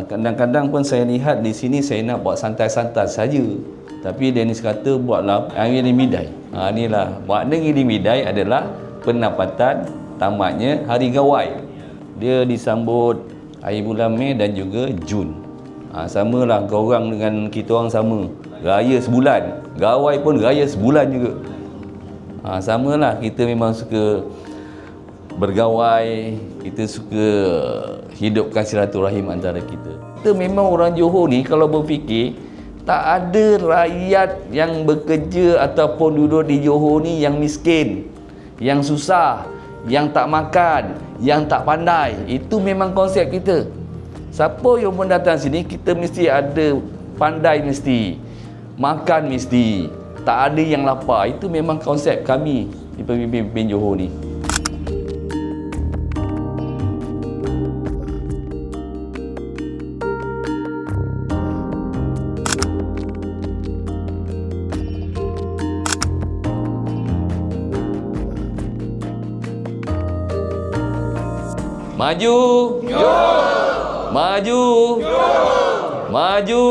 kadang-kadang pun saya lihat di sini saya nak buat santai-santai saja. Tapi Dennis kata buatlah Ngiling Midai. Inilah makna Ngiling Midai adalah penapatan tamatnya Hari Gawai. Dia disambut akhir bulan Mei dan juga Jun. Samalah korang dengan kita orang sama. Raya sebulan. Gawai pun raya sebulan juga. Samalah, kita memang suka bergawai, kita suka hidupkan silaturahim antara kita. Kita memang orang Johor ni kalau berfikir, tak ada rakyat yang bekerja ataupun duduk di Johor ni yang miskin, yang susah, yang tak makan, yang tak pandai. Itu memang konsep kita. Siapa yang pun datang sini, kita mesti ada pandai, mesti makan, mesti tak ada yang lapar. Itu memang konsep kami di pemimpin Johor ni. Maju. Maju. Maju.